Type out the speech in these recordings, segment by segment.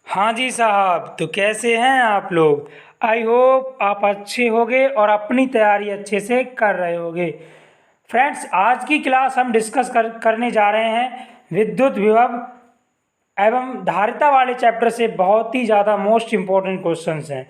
हाँ जी साहब, तो कैसे हैं आप लोग। आई होप आप अच्छे होंगे और अपनी तैयारी अच्छे से कर रहे होंगे। फ्रेंड्स, आज की क्लास हम डिस्कस करने जा रहे हैं विद्युत विभव एवं धारिता वाले चैप्टर से बहुत ही ज़्यादा मोस्ट इम्पोर्टेंट क्वेश्चंस हैं।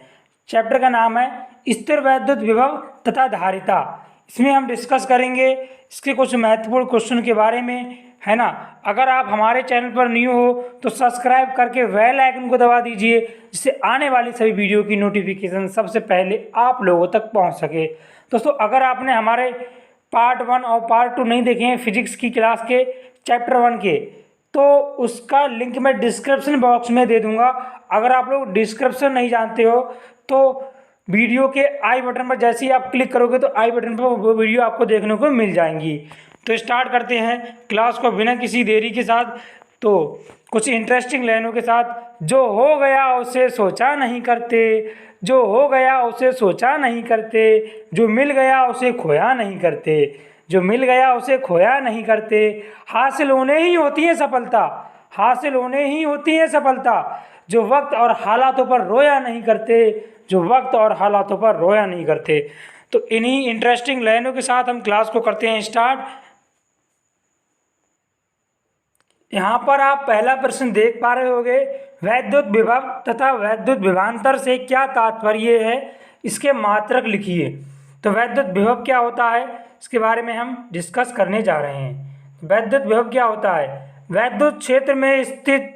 चैप्टर का नाम है स्थिर वैद्युत विभव तथा धारिता। इसमें हम डिस्कस करेंगे इसके कुछ महत्वपूर्ण क्वेश्चन के बारे में, है ना। अगर आप हमारे चैनल पर न्यू हो तो सब्सक्राइब करके बेल आइकन को दबा दीजिए, जिससे आने वाली सभी वीडियो की नोटिफिकेशन सबसे पहले आप लोगों तक पहुंच सके। दोस्तों, अगर आपने हमारे पार्ट 1 और पार्ट 2 नहीं देखे हैं फिजिक्स की क्लास के चैप्टर 1 के, तो उसका लिंक मैं डिस्क्रिप्शन बॉक्स में दे दूंगा। अगर आप लोग डिस्क्रिप्शन नहीं जानते हो तो वीडियो के आई बटन पर जैसे ही आप क्लिक करोगे तो आई बटन पर वो वीडियो आपको देखने को मिल जाएंगी। तो स्टार्ट करते हैं क्लास को बिना किसी देरी के साथ, तो कुछ इंटरेस्टिंग लाइनों के साथ। जो हो गया उसे सोचा नहीं करते, जो हो गया उसे सोचा नहीं करते, जो मिल गया उसे खोया नहीं करते, जो मिल गया उसे खोया नहीं करते। हासिल होने ही होती है सफलता, हासिल होने ही होती है सफलता। जो वक्त और हालातों पर रोया नहीं करते, जो वक्त और हालातों पर रोया नहीं करते। तो इन्हीं इंटरेस्टिंग लाइनों के साथ हम क्लास को करते हैं स्टार्ट। यहाँ पर आप पहला प्रश्न देख पा रहे होंगे, वैद्युत विभव तथा वैद्युत विभवांतर से क्या तात्पर्य है, इसके मात्रक लिखिए। तो वैद्युत विभव क्या होता है इसके बारे में हम डिस्कस करने जा रहे हैं। वैद्युत विभव क्या होता है? वैद्युत क्षेत्र में स्थित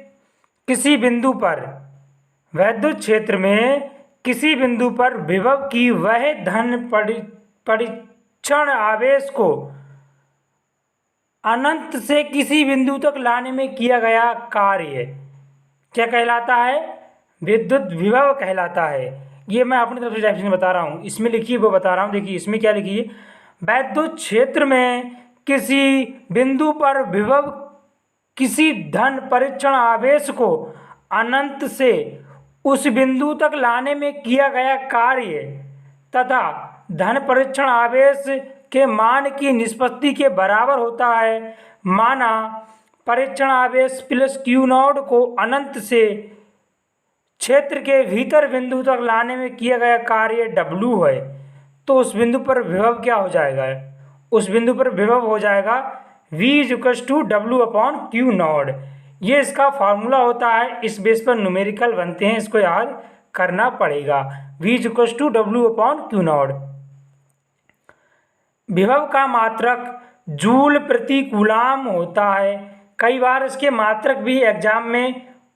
किसी बिंदु पर, वैद्युत क्षेत्र में किसी बिंदु पर विभव की वह धन परीक्षण आवेश को अनंत से किसी बिंदु तक लाने में किया गया कार्य क्या कहलाता है? विद्युत विभव कहलाता है। ये मैं अपनी तरफ से डेफिनेशन बता रहा हूँ, इसमें लिखिए वो बता रहा हूँ। देखिए इसमें क्या लिखिए, वैद्युत क्षेत्र में किसी बिंदु पर विभव किसी धन परीक्षण आवेश को अनंत से उस बिंदु तक लाने में किया गया कार्य तथा धन परीक्षण आवेश के मान की निष्पत्ति के बराबर होता है। माना परीक्षण आवेश प्लस क्यू नॉट को अनंत से क्षेत्र के भीतर बिंदु तक लाने में किया गया कार्य W है, तो उस बिंदु पर विभव क्या हो जाएगा? उस बिंदु पर विभव हो जाएगा V = W/Q0। ये इसका फॉर्मूला होता है, इस बेस पर न्यूमेरिकल बनते हैं, इसको याद करना पड़ेगा। V = W/Q0। विभव का मात्रक जूल प्रति कूलाम होता है। कई बार इसके मात्रक भी एग्जाम में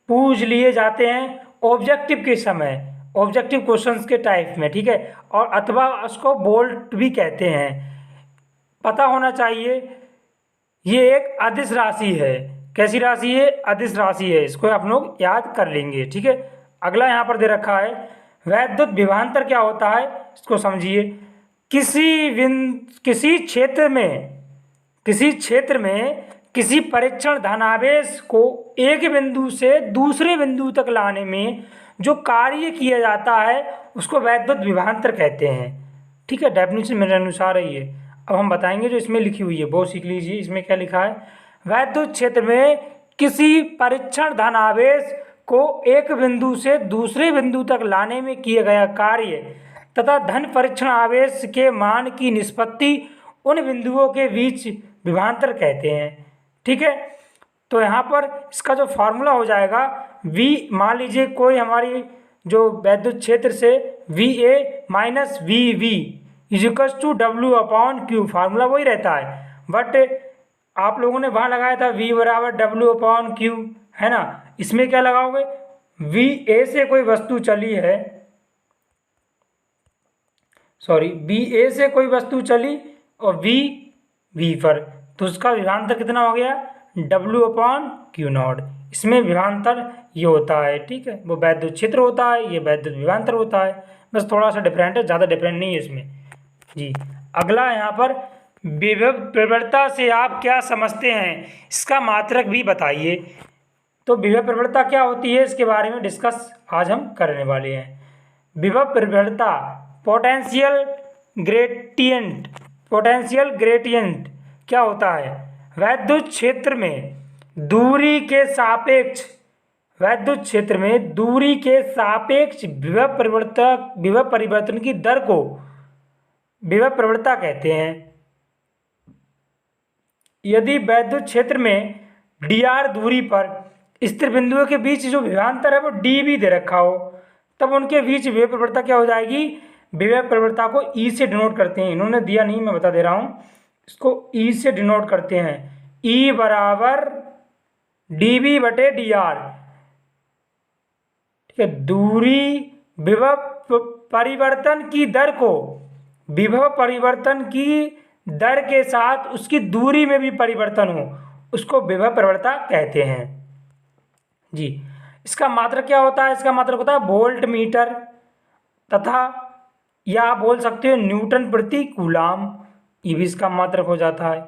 पूछ लिए जाते हैं ऑब्जेक्टिव के समय, ऑब्जेक्टिव क्वेश्चंस के टाइप में, ठीक है। और अथवा उसको वोल्ट भी कहते हैं, पता होना चाहिए। ये एक अदिश राशि है। कैसी राशि है? अदिश राशि है। इसको आप लोग याद कर लेंगे, ठीक है। अगला यहाँ पर दे रखा है वैद्युत विभवांतर क्या होता है, इसको समझिए। किसी क्षेत्र में किसी परीक्षण धनावेश को एक बिंदु से दूसरे बिंदु तक लाने में जो कार्य किया जाता है उसको वैद्युत विभवांतर कहते हैं, ठीक है। डेफिनेशन मेरे अनुसार है ये। अब हम बताएंगे जो इसमें लिखी हुई है वो सीख लीजिए। इसमें क्या लिखा है? वैद्युत क्षेत्र में किसी परीक्षण धनावेश को एक बिंदु से दूसरे बिंदु तक लाने में किया गया कार्य तथा धन परीक्षण आवेश के मान की निष्पत्ति उन बिंदुओं के बीच विभवांतर कहते हैं, ठीक है। तो यहाँ पर इसका जो फॉर्मूला हो जाएगा V, मान लीजिए कोई हमारी जो वैद्युत क्षेत्र से VA minus VB = W/Q, formula वही रहता है, बट आप लोगों ने वहाँ लगाया था V = W/Q, है ना। इसमें क्या लगाओगे? VA से कोई वस्तु चली है, BA से कोई वस्तु चली और V पर, तो उसका विभवांतर कितना हो गया? W/Q0। इसमें विभवांतर ये होता है, ठीक है। वो वैद्युत क्षेत्र होता है, ये वैद्युत विभवांतर होता है, बस थोड़ा सा डिफरेंट है, ज़्यादा डिफरेंट नहीं है इसमें जी। अगला यहाँ पर विभव प्रवणता से आप क्या समझते हैं, इसका मात्रक भी बताइए। तो विभव प्रवणता क्या होती है इसके बारे में डिस्कस आज हम करने वाले हैं। विभव प्रवणता पोटेंशियल ग्रेडियंट क्या होता है? वैद्युत क्षेत्र में दूरी के सापेक्ष वैद्युत क्षेत्र में दूरी के सापेक्ष विभव परिवर्तन की दर को विभव प्रवणता कहते हैं। यदि वैद्युत क्षेत्र में dr दूरी पर स्थिर बिंदुओं के बीच जो विभवांतर है वो dv दे रखा हो, तब उनके बीच विभव प्रवणता क्या हो जाएगी? विभव प्रवणता को E से डिनोट करते हैं। इन्होंने दिया नहीं, मैं बता दे रहा हूँ, इसको E से डिनोट करते हैं। E बराबर dv बटे dr। ठीक है, दूरी विभव परिवर्तन की दर को विभव परिवर्तन की दर के साथ उसकी दूरी में भी परिवर्तन हो, उसको विभव प्रवणता कहते हैं जी। इसका मात्रक क्या होता है? इसका मात्रक होता है वोल्ट मीटर, तथा या आप बोल सकते हो न्यूटन प्रति कूलाम, ये भी इसका मात्रक हो जाता है।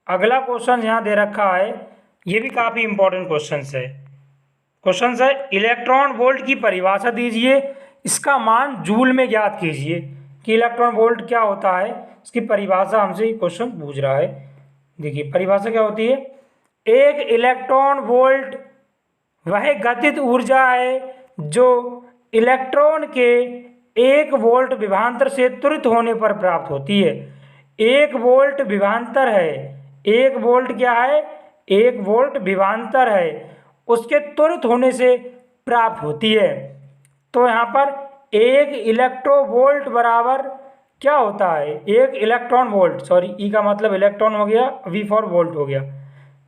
अगला क्वेश्चन यहाँ दे रखा है, ये भी काफ़ी इंपॉर्टेंट क्वेश्चन है। क्वेश्चन है इलेक्ट्रॉन वोल्ट की परिभाषा दीजिए, इसका मान जूल में ज्ञात कीजिए। कि इलेक्ट्रॉन वोल्ट क्या होता है, इसकी परिभाषा हमसे क्वेश्चन पूछ रहा है। देखिए परिभाषा क्या होती है, एक इलेक्ट्रॉन वोल्ट वह गतिज ऊर्जा है जो इलेक्ट्रॉन के 1 वोल्ट विभवांतर से त्वरित होने पर प्राप्त होती है। 1 वोल्ट विभवांतर है, 1 वोल्ट क्या है? 1 वोल्ट विभवांतर है, उसके त्वरित होने से प्राप्त होती है। तो यहाँ पर 1 इलेक्ट्रोवोल्ट बराबर क्या होता है? 1 इलेक्ट्रॉन वोल्ट, सॉरी ई का मतलब इलेक्ट्रॉन हो गया, वी फॉर वोल्ट हो गया।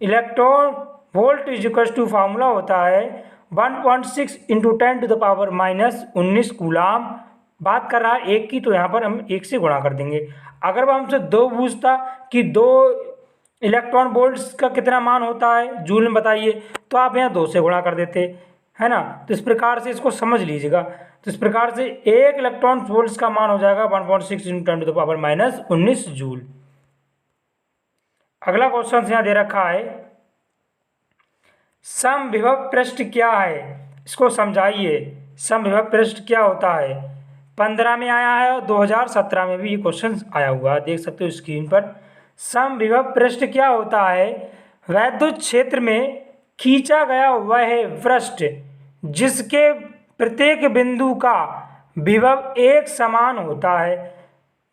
Electron volt is equal to formula होता है 1.6 इंटू 10⁻⁻19 कूलाम। बात कर रहा है 1 की, तो यहाँ पर हम 1 से गुणा कर देंगे। अगर वह हमसे 2 पूछता कि 2 इलेक्ट्रॉन वोल्ट्स का कितना मान होता है जूल में बताइए, तो आप यहाँ 2 से गुणा कर देते, है ना। तो इस प्रकार से इसको समझ लीजिएगा। तो इस प्रकार से 1 इलेक्ट्रॉन वोल्ट्स का मान हो जाएगा 1.6 इंटू 10⁻⁻19 जूल। अगला क्वेश्चन यहाँ दे रखा है, समविभव पृष्ठ क्या है, इसको समझाइए। समविभव पृष्ठ क्या होता है? 15 में आया है और 2017 में भी ये क्वेश्चन आया हुआ है, देख सकते हो स्क्रीन पर। समविभव पृष्ठ क्या होता है? वैद्युत क्षेत्र में खींचा गया वह पृष्ठ जिसके प्रत्येक बिंदु का विभव एक समान होता है।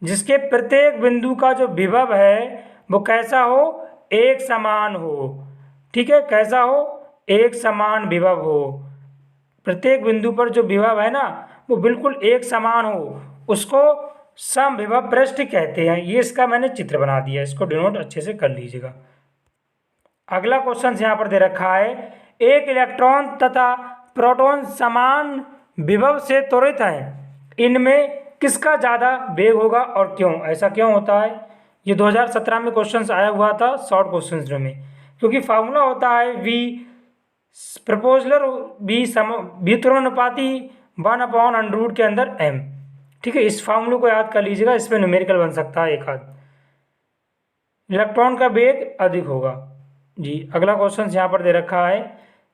जिसके प्रत्येक बिंदु का जो विभव है वो कैसा हो? एक समान हो। ठीक है, कैसा हो? एक समान विभव हो। प्रत्येक बिंदु पर जो विभव है ना वो बिल्कुल एक समान हो, उसको समविभव पृष्ठ कहते हैं। ये इसका मैंने चित्र बना दिया, इसको डिनोट अच्छे से कर लीजिएगा। अगला क्वेश्चन यहाँ पर दे रखा है, एक इलेक्ट्रॉन तथा प्रोटॉन समान विभव से त्वरित हैं, इनमें किसका ज़्यादा वेग होगा और क्यों? ऐसा क्यों होता है? ये 2017 में क्वेश्चन आया हुआ था शॉर्ट क्वेश्चन में, क्योंकि फार्मूला होता है वी प्रपोजलर वी त्वरणानुपाती 1/√√ के अंदर m। ठीक है, इस फार्मूले को याद कर लीजिएगा, इसमें न्यूमेरिकल बन सकता है एक आध। इलेक्ट्रॉन का वेग अधिक होगा जी। अगला क्वेश्चन यहाँ पर दे रखा है,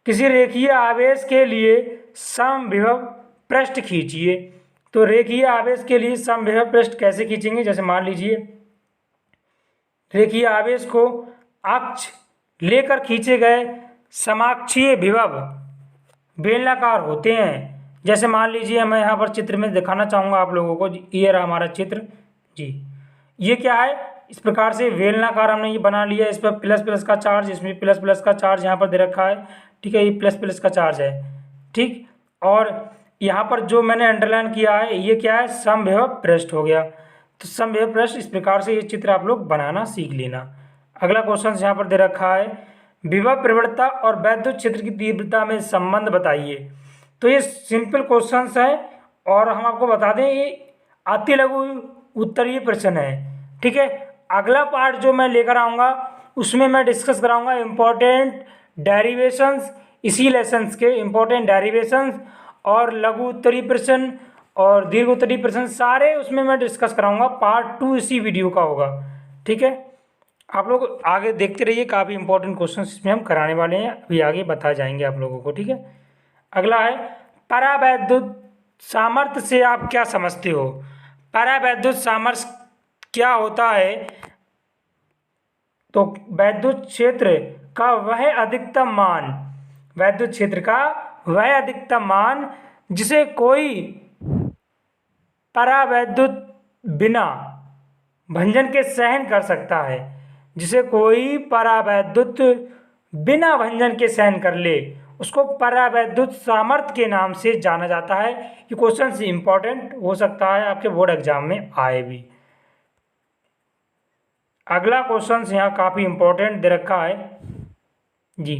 किसी रेखीय आवेश के लिए समविभव पृष्ठ खींचिए। तो रेखीय आवेश के लिए समविभव पृष्ठ कैसे खींचेंगे? जैसे मान लीजिए रेखीय आवेश को अक्ष लेकर खींचे गए समाक्षीय विभव बेलनाकार होते हैं। जैसे मान लीजिए मैं यहाँ पर चित्र में दिखाना चाहूँगा आप लोगों को, ये रहा हमारा चित्र जी। ये क्या है? इस प्रकार से बेलनाकार हमने ये बना लिया, इस पर प्लस प्लस का चार्ज, इसमें प्लस प्लस का चार्ज यहाँ पर दे रखा है। ठीक है, ये प्लस प्लस का चार्ज है। ठीक, और यहाँ पर जो मैंने अंडरलाइन किया है ये क्या है? समविभव पृष्ठ हो गया। तो समविभव पृष्ठ इस प्रकार से ये चित्र आप लोग बनाना सीख लेना। अगला क्वेश्चन यहाँ पर दे रखा है, विभव प्रवणता और वैद्युत क्षेत्र की तीव्रता में संबंध बताइए। तो ये सिंपल क्वेश्चंस है और हम आपको बता दें ये अति लघु उत्तरीय प्रश्न है। ठीक है, अगला पार्ट जो मैं लेकर आऊँगा उसमें मैं डिस्कस कराऊंगा इम्पोर्टेंट डेरिवेशंस, इसी लेसन्स के इम्पोर्टेंट डेरिवेशंस और लघु उत्तरीय प्रश्न और दीर्घ उत्तरीय प्रश्न सारे उसमें मैं डिस्कस कराऊंगा। पार्ट 2 इसी वीडियो का होगा। ठीक है, आप लोग आगे देखते रहिए, काफ़ी इंपॉर्टेंट क्वेश्चन इसमें हम कराने वाले हैं, अभी आगे बताए जाएंगे आप लोगों को। ठीक है, अगला है परावैद्युत सामर्थ्य से आप क्या समझते हो? परावैद्युत सामर्थ्य क्या होता है? तो वैद्युत क्षेत्र का वह अधिकतम मान वैद्युत क्षेत्र का वह अधिकतम मान जिसे कोई परावैद्युत बिना भंजन के सहन कर सकता है, जिसे कोई परावैद्युत बिना भंजन के सहन कर ले, उसको परावैद्युत सामर्थ्य के नाम से जाना जाता है। ये क्वेश्चन इंपॉर्टेंट हो सकता है, आपके बोर्ड एग्जाम में आए भी। अगला क्वेश्चन यहाँ काफी इंपॉर्टेंट दे रखा है जी।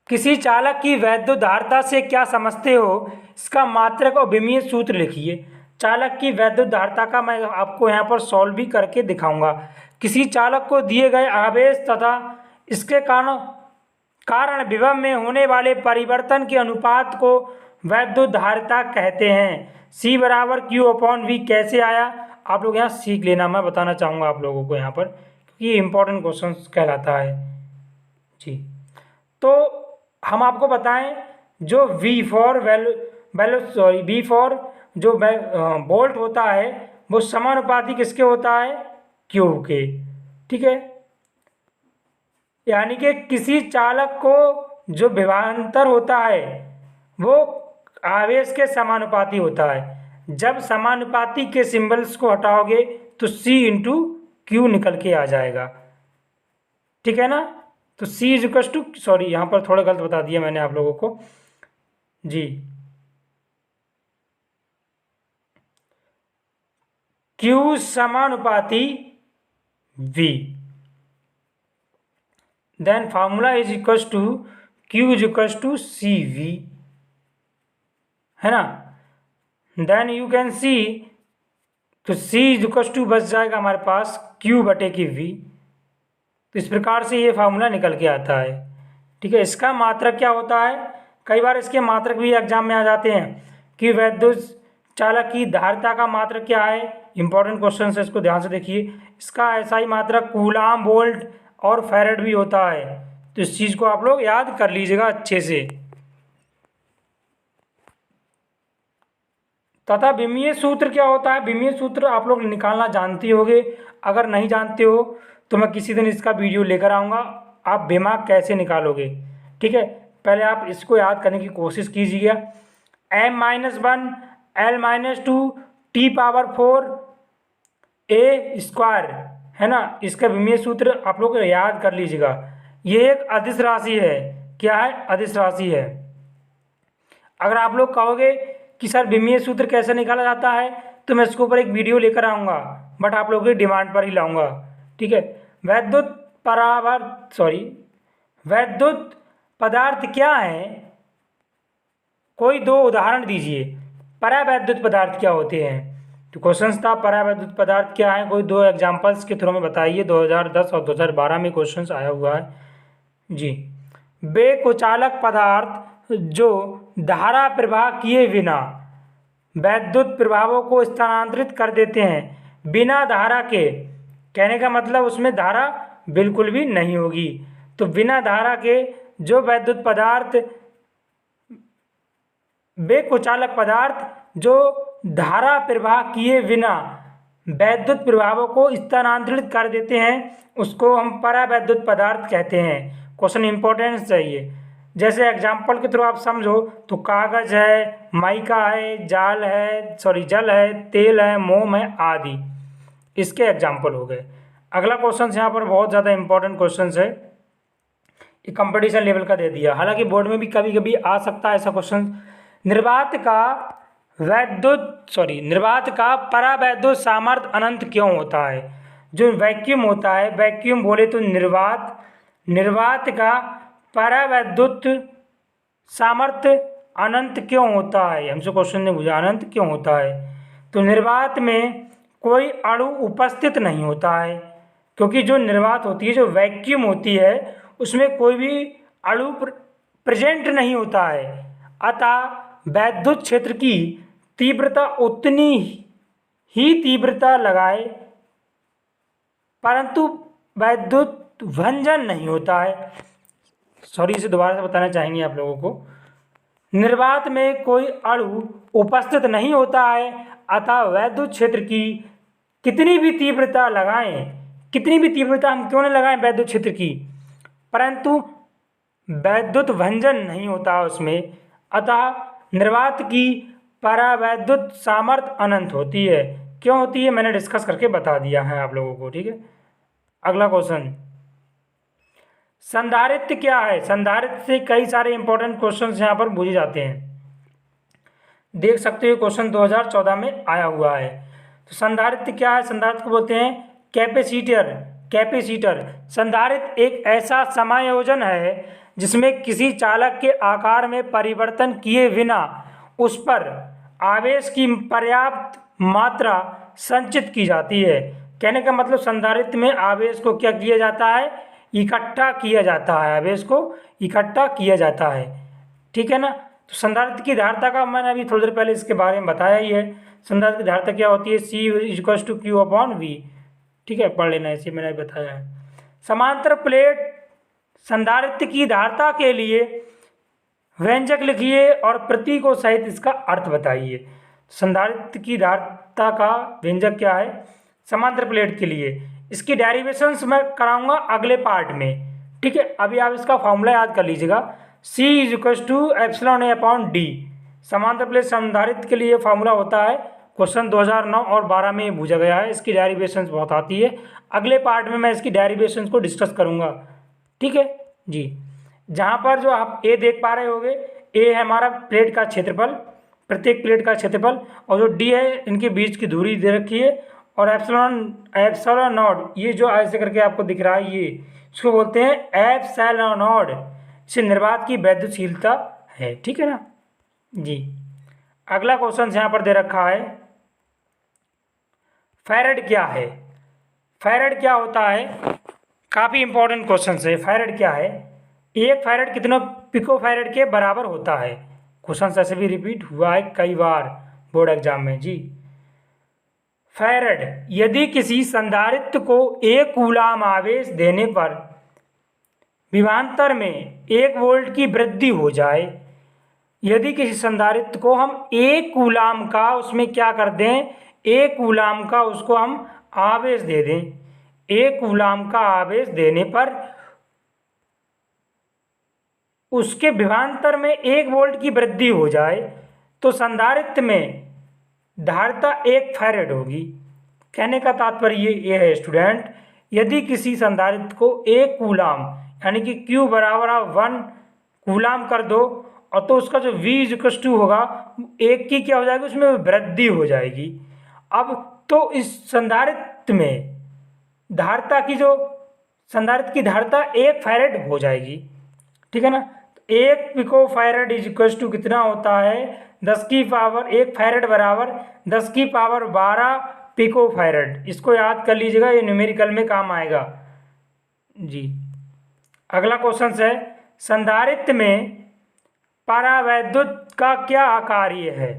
किसी चालक की वैद्युत धारिता से क्या समझते हो, इसका मात्रक और विमीय सूत्र लिखिए। चालक की वैद्युत धारिता का मैं आपको यहाँ पर सॉल्व भी करके दिखाऊंगा। किसी चालक को दिए गए आवेश तथा इसके कारण विभव में होने वाले परिवर्तन के अनुपात को वैद्युत धारिता कहते हैं। C बराबर Q/V कैसे आया, आप लोग यहाँ सीख लेना, मैं बताना चाहूँगा आप लोगों को यहाँ पर, क्योंकि ये इंपॉर्टेंट क्वेश्चन कहलाता है जी। तो हम आपको बताएं, जो V फॉर जो वोल्ट होता है वो समानुपाती किसके होता है, Q के, ठीक है। यानी कि किसी चालक को जो विभवांतर होता है वो आवेश के समानुपाती होता है। जब समानुपाती के सिंबल्स को हटाओगे तो C इंटू Q निकल के आ जाएगा, ठीक है ना। तो C इक्वल टू, सॉरी यहाँ पर थोड़ा गलत बता दिया मैंने आप लोगों को जी, Q समानुपाती V, then formula is equal to Q is equal to CV, है ना। देन यू कैन सी, तो C इज इक्वल टू बच जाएगा हमारे पास Q/V। तो इस प्रकार से ये फार्मूला निकल के आता है, ठीक है। इसका मात्रक क्या होता है, कई बार इसके मात्रक भी एग्जाम में आ जाते हैं कि वैद्युत चालक की धारिता का मात्रक क्या है। इंपॉर्टेंट क्वेश्चन है, इसको ध्यान से देखिए। इसका ऐसा ही मात्रक कूलाम, वोल्ट और फैरेड भी होता है, तो इस चीज़ को आप लोग याद कर लीजिएगा अच्छे से। तथा विमीय सूत्र क्या होता है, विमीय सूत्र आप लोग निकालना जानते होंगे। अगर नहीं जानते हो तो मैं किसी दिन इसका वीडियो लेकर आऊँगा, आप दिमाग कैसे निकालोगे, ठीक है। पहले आप इसको याद करने की कोशिश कीजिएगा। m-1 L-2 T⁴ A² है ना, इसका विमीय सूत्र आप लोग याद कर लीजिएगा। ये एक अदिश राशि है, क्या है, अदिश राशि है। अगर आप लोग कहोगे कि सर विमीय सूत्र कैसे निकाला जाता है, तो मैं इसके ऊपर एक वीडियो लेकर आऊँगा, बट आप लोगों की डिमांड पर ही लाऊंगा, ठीक है। वैद्युत पदार्थ क्या है, कोई दो उदाहरण दीजिए। परावैद्युत पदार्थ क्या होते हैं, तो क्वेश्चन था परावैद्युत पदार्थ क्या है, कोई दो एग्जांपल्स के थ्रू में बताइए। 2010 और 2012 में क्वेश्चंस आया हुआ है जी। वे कुचालक पदार्थ जो धारा प्रवाह किए बिना वैद्युत प्रभावों को स्थानांतरित कर देते हैं, बिना धारा के, कहने का मतलब उसमें धारा बिल्कुल भी नहीं होगी। तो बिना धारा के जो वैद्युत पदार्थ, वे कुचालक पदार्थ जो धारा प्रवाह किए बिना वैद्युत प्रभावों को स्थानांतरित कर देते हैं, उसको हम परावैद्युत पदार्थ कहते हैं। क्वेश्चन इंपॉर्टेंस चाहिए, जैसे एग्जाम्पल के थ्रू आप समझो तो कागज है, माइका है, जल है, तेल है, मोम है आदि, इसके एग्जाम्पल हो गए। अगला क्वेश्चन यहाँ पर बहुत ज़्यादा इंपॉर्टेंट क्वेश्चन है, ये कंपटीशन लेवल का दे दिया, हालांकि बोर्ड में भी कभी कभी आ सकता है ऐसा क्वेश्चन। निर्वात का परावैद्युत सामर्थ्य अनंत क्यों होता है। जो वैक्यूम होता है, वैक्यूम बोले तो निर्वात का परावैद्युत सामर्थ्य अनंत क्यों होता है, हमसे क्वेश्चन ने पूछा अनंत क्यों होता है। तो निर्वात में कोई अणु उपस्थित नहीं होता है, क्योंकि जो निर्वात होती है, जो वैक्यूम होती है, उसमें कोई भी अणु प्रेजेंट नहीं होता है। अतः वैद्युत क्षेत्र की तीव्रता उतनी ही तीव्रता लगाए, परंतु वैद्युत भंजन नहीं होता है। सॉरी, इसे दोबारा से बताना चाहेंगे आप लोगों को। निर्वात में कोई अणु उपस्थित नहीं होता है, अतः वैद्युत क्षेत्र की कितनी भी तीव्रता लगाएं, कितनी भी तीव्रता हम क्यों नहीं लगाएं वैद्युत क्षेत्र की, परंतु वैद्युत भंजन नहीं होता उसमें, अतः निर्वात की परावैद्युत सामर्थ्य अनंत होती है। क्यों होती है मैंने डिस्कस करके बता दिया है आप लोगों को, ठीक है। अगला क्वेश्चन, संधारित्र क्या है? संधारित्र से कई सारे इंपॉर्टेंट क्वेश्चंस यहाँ पर पूछे जाते हैं, देख सकते हो क्वेश्चन 2014 में आया हुआ है। तो संधारित्र क्या है? संधारित्र को बोलते हैं कैपेसिटर। कैपेसिटर संधारित्र एक ऐसा समायोजन है जिसमें किसी चालक के आकार में परिवर्तन किए बिना उस पर आवेश की पर्याप्त मात्रा संचित की जाती है। कहने का मतलब संधारित्र में आवेश को क्या किया जाता है? इकट्ठा किया जाता है, आवेश को इकट्ठा किया जाता है, ठीक है ना। तो संधारित्र की धारिता का मैंने अभी थोड़ी देर पहले इसके बारे में बताया ही है। संधारित्र की धारिता क्या होती है? C=Q/V, ठीक है, पढ़ लेना, इसे मैंने बताया है। समांतर प्लेट संधारित्र की धारिता के लिए व्यंजक लिखिए और प्रतीकों सहित इसका अर्थ बताइए। संधारित्र की धारिता का व्यंजक क्या है समांतर प्लेट के लिए? इसकी डेरिवेशंस मैं कराऊंगा अगले पार्ट में, ठीक है। अभी आप इसका फॉर्मूला याद कर लीजिएगा, C=εA/D। समांतर प्लेट संधारित्र के लिए फॉर्मूला होता है, क्वेश्चन 2009 और 12 में पूछा गया है। इसकी डेरिवेशंस बहुत आती है, अगले पार्ट में मैं इसकी डेरिवेशंस को डिस्कस करूंगा, ठीक है जी। जहाँ पर जो आप ए देख पा रहे होंगे, ए है हमारा प्लेट का क्षेत्रफल, प्रत्येक प्लेट का क्षेत्रफल, और जो डी है इनके बीच की दूरी दे रखी है, और एप्सिलॉन नॉट ये जो ऐसे करके आपको दिख रहा है, ये इसको बोलते हैं एप्सिलॉन नॉट। इसे निर्वात की वैद्युतशीलता है, ठीक है ना जी। अगला क्वेश्चन यहाँ पर दे रखा है, फैरेड क्या है? फैरेड क्या होता है? काफ़ी इंपॉर्टेंट क्वेश्चन है। फैरेड क्या है? एक फैरेड कितने पिको फैरेड के बराबर होता है? क्वेश्चन ऐसे भी रिपीट हुआ है कई बार बोर्ड एग्जाम में जी। फैरेड, यदि किसी संधारित्र को 1 कूलाम आवेश देने पर विभवांतर में 1 वोल्ट की वृद्धि हो जाए, यदि किसी संधारित्र को हम 1 कूलाम का उसमें क्या कर दें, 1 कूलाम का उसको हम आवेश दे दें, 1 कूलाम का आवेश देने पर उसके विभवांतर में 1 वोल्ट की वृद्धि हो जाए, तो संधारित्र में धारिता 1 फैरेड होगी। कहने का तात्पर्य ये है स्टूडेंट, यदि किसी संधारित्र को 1 कूलाम यानी कि Q बराबर 1 कूलाम कर दो, और तो उसका जो V= होगा 1 की क्या हो जाएगी, उसमें वृद्धि हो जाएगी। अब तो इस संधारित्र में धारिता की जो संधारित्र की धारिता 1 फैरेड हो जाएगी, ठीक है ना। 1 पिको फैरेड कितना होता है? 1 फैरेड बराबर 10⁻12 पिको फैरेड। इसको याद कर लीजिएगा, ये न्यूमेरिकल में काम आएगा जी। अगला क्वेश्चन है, संधारित्र में परावैद्युत का क्या कार्य है?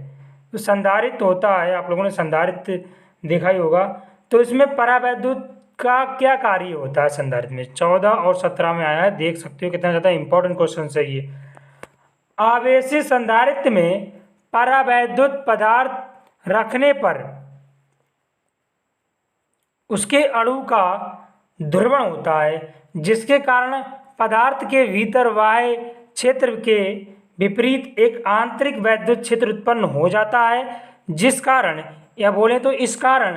तो संधारित्र होता है, आप लोगों ने संधारित्र देखा ही होगा, तो इसमें परावैद्युत का क्या कार्य होता है संधारित्र में? 14 और 17 में आया है, देख सकते हो कितना ज़्यादा इंपॉर्टेंट क्वेश्चन है ये। आवेशित संधारित्र में परावैद्युत पदार्थ रखने पर उसके अणु का ध्रुवण होता है, जिसके कारण पदार्थ के भीतर बाह्य क्षेत्र के विपरीत एक आंतरिक वैद्युत क्षेत्र उत्पन्न हो जाता है, जिस कारण या बोले तो इस कारण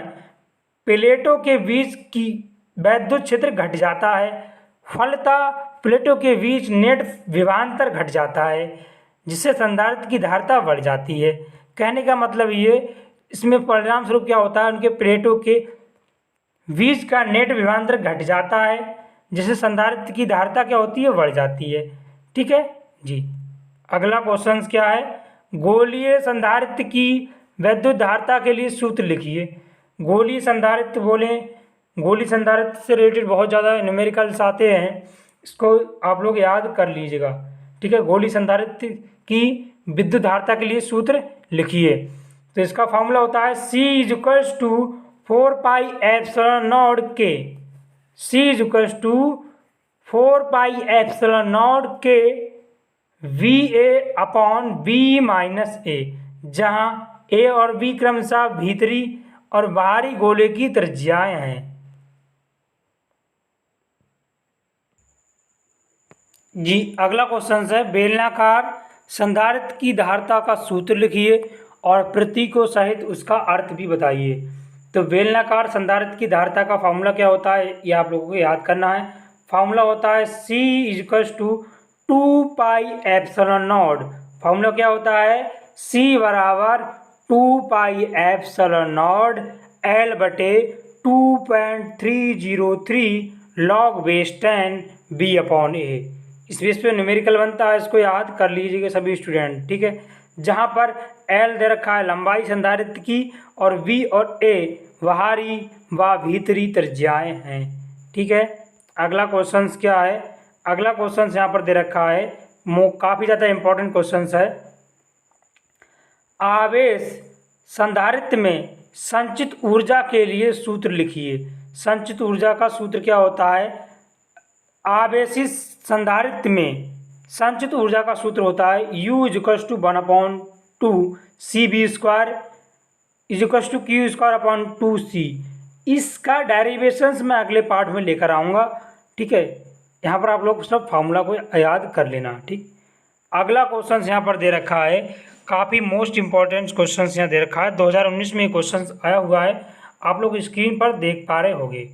प्लेटों के बीच की वैद्युत क्षेत्र घट जाता है। फलतः प्लेटों के बीच नेट विभवांतर घट जाता है, जिससे संधारित्र की धारिता बढ़ जाती है। कहने का मतलब ये, इसमें परिणाम स्वरूप क्या होता है, उनके प्लेटों के बीच का नेट विभवांतर घट जाता है, जिससे संधारित्र की धारिता क्या होती है, बढ़ जाती है, ठीक है जी। अगला क्वेश्चन क्या है, गोलीय संधारित्र की वैद्युत धारिता के लिए सूत्र लिखिए। गोलीय संधारित्र बोले, गोलीय संधारित्र से रिलेटेड बहुत ज़्यादा न्यूमेरिकल्स आते हैं, इसको आप लोग याद कर लीजिएगा, ठीक है। गोलीय संधारित्र की विद्युत धारिता के लिए सूत्र लिखिए। तो इसका फॉर्मूला होता है C=4πε0K। C=4πε0K VA/B-A, जहाँ A और B क्रमशः भीतरी और बाहरी गोले की त्रिज्याएं हैं। जी, अगला क्वेश्चन है बेलनाकार संधारित्र की धारिता का सूत्र लिखिए और प्रतीकों सहित उसका अर्थ भी बताइए। तो बेलनाकार संधारित्र की धारिता का फॉर्मूला क्या होता है ये आप लोगों को याद करना है। फॉर्मूला होता है C = 2πε0। फॉर्मूला क्या होता है? C = 2πε0 L/2.303 log base 10 B/A। इस बेस पे न्यूमेरिकल बनता है, इसको याद कर लीजिएगा सभी स्टूडेंट, ठीक है। जहाँ पर L दे रखा है लंबाई संधारित्र की और V और A बाहरी व भीतरी त्रिज्याएं हैं, ठीक है। अगला क्वेश्चन क्या है? अगला क्वेश्चन यहाँ पर दे रखा है, काफ़ी ज़्यादा इंपॉर्टेंट क्वेश्चन है। आवेश संधारित्र में संचित ऊर्जा के लिए सूत्र लिखिए। संचित ऊर्जा का सूत्र क्या होता है? आवेशित संधारित्र में संचित ऊर्जा का सूत्र होता है U = 1/2 CB² = Q² C। इसका डेरिवेशंस मैं अगले पार्ट में लेकर आऊँगा, ठीक है। यहाँ पर आप लोग सब फार्मूला को याद कर लेना, ठीक। अगला क्वेश्चन यहाँ पर दे रखा है, काफ़ी मोस्ट इम्पॉर्टेंट क्वेश्चन यहाँ दे रखा है। 2019 में क्वेश्चन आया हुआ है, आप लोग स्क्रीन पर देख पा रहे होंगे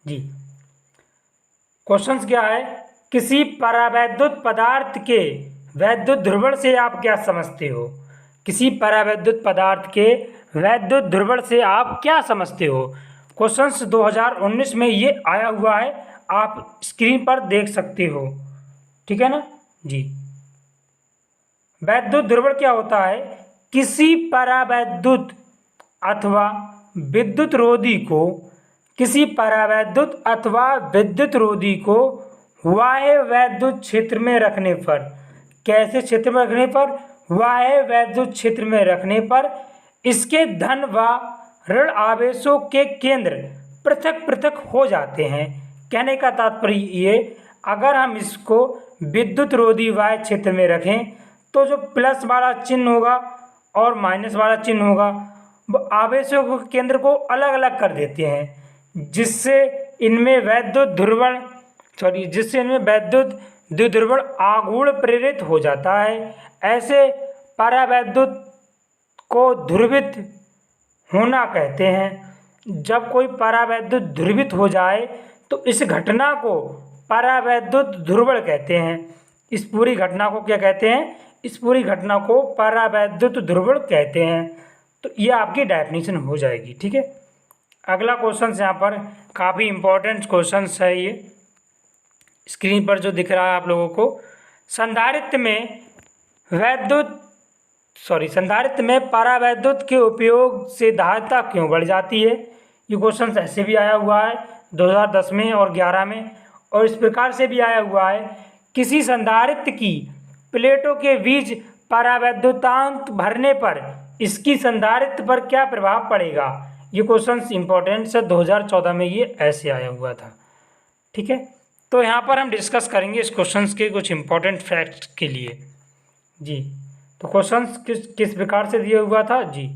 जी। क्वेश्चन क्या है? किसी परावैद्युत पदार्थ के वैद्युत ध्रुवण से आप क्या समझते हो? किसी परावैद्युत पदार्थ के वैद्युत ध्रुवण से आप क्या समझते हो? क्वेश्चंस 2019 में ये आया हुआ है, आप स्क्रीन पर देख सकते हो, ठीक है ना जी। वैद्युत ध्रुवण क्या होता है? किसी परावैद्युत अथवा विद्युत रोधी को किसी परावैद्युत अथवा विद्युत रोधी को बाह्य वैद्युत क्षेत्र में रखने पर, कैसे क्षेत्र में रखने पर? बाह्य वैद्युत क्षेत्र में रखने पर इसके धन व ऋण आवेशों के केंद्र पृथक पृथक हो जाते हैं। कहने का तात्पर्य ये, अगर हम इसको विद्युत रोधी बाह्य क्षेत्र में रखें तो जो प्लस वाला चिन्ह होगा और माइनस वाला चिन्ह होगा वो आवेशों के केंद्र को अलग अलग कर देते हैं, जिससे इनमें वैद्युत द्विध्रुवण आघूर्ण प्रेरित हो जाता है। ऐसे परावैद्युत को ध्रुवित होना कहते हैं। जब कोई परावैद्युत ध्रुवित हो जाए तो इस घटना को परावैद्युत ध्रुवण कहते हैं। इस पूरी घटना को क्या कहते हैं? इस पूरी घटना को परावैद्युत ध्रुवण कहते हैं। तो ये आपकी डेफिनेशन हो जाएगी, ठीक है। अगला क्वेश्चन यहाँ पर काफ़ी इंपॉर्टेंट क्वेश्चन है, ये स्क्रीन पर जो दिख रहा है आप लोगों को। संधारित्र में परावैद्युत के उपयोग से धारिता क्यों बढ़ जाती है? ये क्वेश्चन ऐसे भी आया हुआ है 2010 में और 11 में, और इस प्रकार से भी आया हुआ है, किसी संधारित्र की प्लेटों के बीच परावैद्युतांक भरने पर इसकी संधारित्र पर क्या प्रभाव पड़ेगा? ये क्वेश्चन इंपॉर्टेंट है, 2014 में ये ऐसे आया हुआ था, ठीक है। तो यहाँ पर हम डिस्कस करेंगे इस क्वेश्चन के कुछ इंपॉर्टेंट फैक्ट्स के लिए जी। तो क्वेश्चन किस प्रकार से दिया हुआ था जी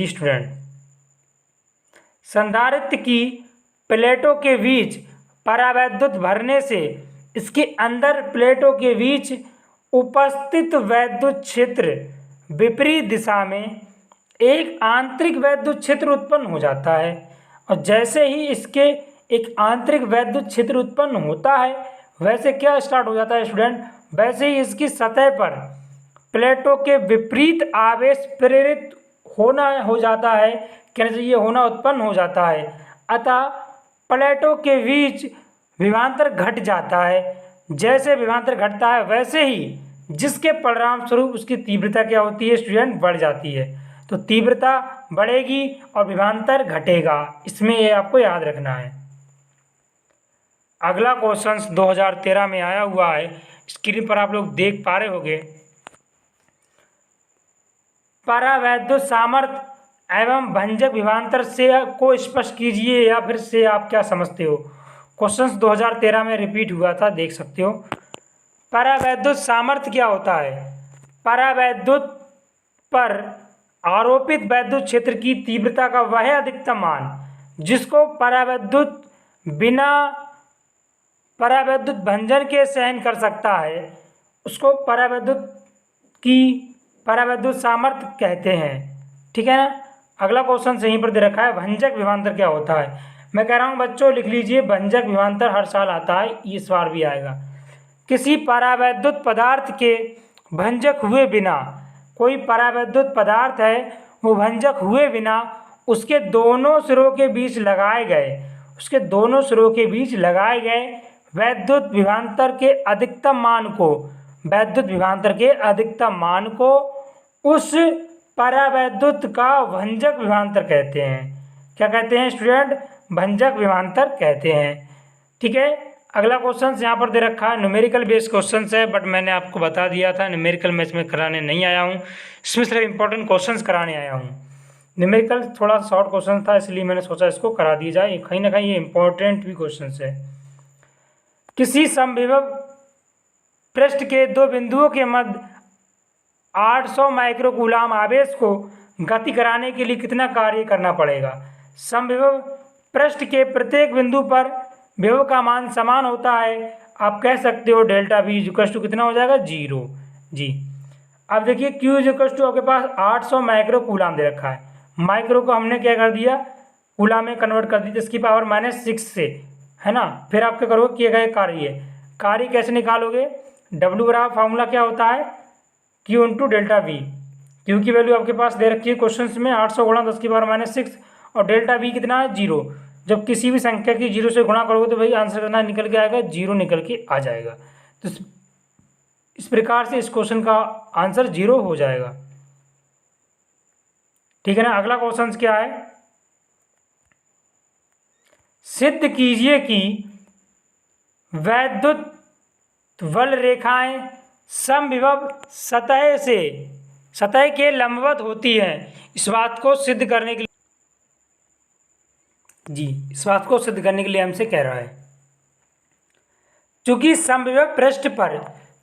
स्टूडेंट, संधारित्र की प्लेटों के बीच परावैद्युत भरने से इसके अंदर प्लेटों के बीच उपस्थित वैद्युत क्षेत्र विपरीत दिशा में एक आंतरिक वैद्युत क्षेत्र उत्पन्न हो जाता है, और जैसे ही इसके एक आंतरिक वैद्युत क्षेत्र उत्पन्न होता है वैसे क्या स्टार्ट हो जाता है स्टूडेंट? वैसे ही इसकी सतह पर प्लेटों के विपरीत आवेश प्रेरित होना हो जाता है, कहना चाहिए होना उत्पन्न हो जाता है। अतः प्लेटों के बीच विभवांतर घट जाता है। जैसे विभवांतर घटता है वैसे ही जिसके परिणाम स्वरूप उसकी तीव्रता क्या होती है स्टूडेंट? बढ़ जाती है। तो तीव्रता बढ़ेगी और विभवांतर घटेगा, इसमें ये आपको याद रखना है। अगला क्वेश्चन 2013 में आया हुआ है, स्क्रीन पर आप लोग देख पा रहे होंगे। परावैद्युत सामर्थ्य एवं भंजक विभवांतर से को स्पष्ट कीजिए, या फिर से आप क्या समझते हो? क्वेश्चन 2013 में रिपीट हुआ था, देख सकते हो। परावैद्युत सामर्थ्य क्या होता है? परावैद्युत पर आरोपित वैद्युत क्षेत्र की तीव्रता का वह अधिकतम मान जिसको परावैद्युत भंजन के सहन कर सकता है उसको परावैद्युत सामर्थ्य कहते हैं। ठीक है ना। अगला क्वेश्चन यहीं पर दे रखा है, भंजक विभवांतर क्या होता है। मैं कह रहा हूँ बच्चों लिख लीजिए, भंजक विभवांतर हर साल आता है, इस बार भी आएगा। किसी परावैद्युत पदार्थ के भंजक हुए बिना, कोई परावैद्युत पदार्थ है वो भंजक हुए बिना उसके दोनों सिरों के बीच लगाए गए वैद्युत विभवांतर के अधिकतम मान को उस परावैद्युत का भंजक विभवांतर कहते हैं। क्या कहते हैं स्टूडेंट? भंजक विभवांतर कहते हैं। ठीक है। अगला क्वेश्चन यहाँ पर दे रखा है, न्यूमेरिकल बेस्ड क्वेश्चन है, बट मैंने आपको बता दिया था न्यूमेरिकल मैच में कराने नहीं आया हूँ, इसमें सिर्फ इंपॉर्टेंट क्वेश्चंस कराने आया हूँ। न्यूमेरिकल थोड़ा शॉर्ट क्वेश्चन था इसलिए मैंने सोचा इसको करा दिया जाए, कहीं ना कहीं ये इंपॉर्टेंट भी क्वेश्चन है। किसी समविभव पृष्ठ के दो बिंदुओं के मध्य 800 माइक्रोकूलाम आवेश को गति कराने के लिए कितना कार्य करना पड़ेगा। समविभव पृष्ठ के प्रत्येक बिंदु पर विभव का मान समान होता है, आप कह सकते हो डेल्टा V इक्वल टू कितना हो जाएगा 0 जी। अब देखिए Q इक्वल टू आपके पास 800 माइक्रोकूलाम दे रखा है, माइक्रो को हमने क्या कर दिया कूलाम में कन्वर्ट कर दिया इसकी पावर -6 से, है ना। फिर आप क्या करोगे, किए गए कार्य कैसे निकालोगे, W बराबर फार्मूला क्या होता है Q into delta V। Q की वैल्यू आपके पास दे रखी है क्वेश्चन में 800 गुणा 10 की पावर -6 और डेल्टा V कितना है 0। जब किसी भी संख्या की 0 से गुणा करोगे तो भाई आंसर कितना निकल के आएगा 0 निकल के आ जाएगा। तो इस प्रकार से इस क्वेश्चन का आंसर 0 हो जाएगा। ठीक है ना। अगला क्वेश्चन क्या है, सिद्ध कीजिए कि वैद्युत बल रेखाएं समविभव सतह के लंबवत होती हैं। इस बात को सिद्ध करने के लिए हमसे कह रहा है, चूंकि समविभव पृष्ठ पर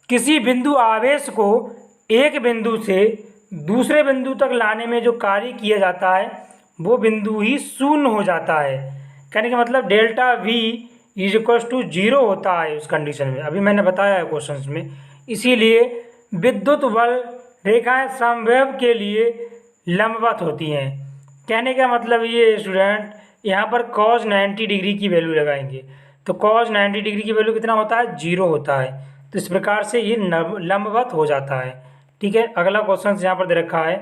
किसी बिंदु आवेश को एक बिंदु से दूसरे बिंदु तक लाने में जो कार्य किया जाता है वो बिंदु ही शून्य हो जाता है। कहने का मतलब delta V is equal to 0 होता है उस कंडीशन में, अभी मैंने बताया है क्वेश्चन में। इसीलिए विद्युत बल रेखाएं समविभव के लिए लंबवत होती हैं। कहने का मतलब ये स्टूडेंट यहाँ पर cos 90 डिग्री की वैल्यू लगाएंगे तो cos 90 डिग्री की वैल्यू कितना होता है 0 होता है, तो इस प्रकार से ये लंबवत हो जाता है। ठीक है। अगला क्वेश्चन यहाँ पर दे रखा है,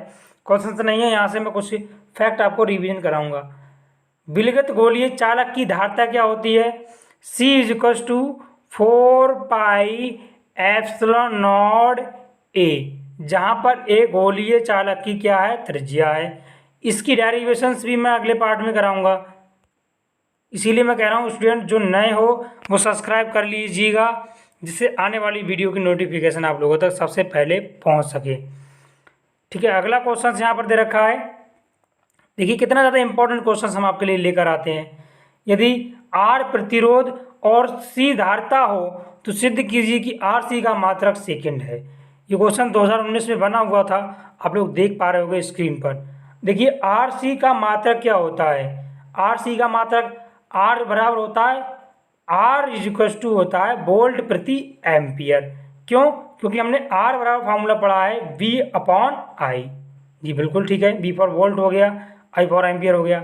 क्वेश्चन तो नहीं है, यहाँ से मैं कुछ फैक्ट आपको रिवीजन कराऊंगा। विलगित गोलीय चालक की धारिता क्या होती है, C is equal to 4πε0A, जहाँ पर ए गोलीय चालक की क्या है त्रिज्या है। इसकी डेरिवेशंस भी मैं अगले पार्ट में कराऊंगा, इसीलिए मैं कह रहा हूँ स्टूडेंट जो नए हो वो सब्सक्राइब कर लीजिएगा जिससे आने वाली वीडियो की नोटिफिकेशन आप लोगों तक सबसे पहले पहुँच सके। ठीक है। अगला क्वेश्चन यहाँ पर दे रखा है, देखिए कितना ज़्यादा इंपॉर्टेंट क्वेश्चन हम आपके लिए लेकर आते हैं। यदि R प्रतिरोध और C धारिता हो तो सिद्ध कीजिए कि RC का मात्रक सेकंड है। ये क्वेश्चन 2019 में बना हुआ था, आप लोग देख पा रहे होंगे स्क्रीन पर। देखिए RC का मात्रक क्या होता है, RC का मात्रक R बराबर होता है R इज इक्वल टू होता है वोल्ट प्रति एम्पियर। क्यों? क्योंकि हमने R बराबर फार्मूला पढ़ा है V अपॉन I। जी बिल्कुल ठीक है, V फॉर वोल्ट हो गया, I फॉर एम्पियर हो गया।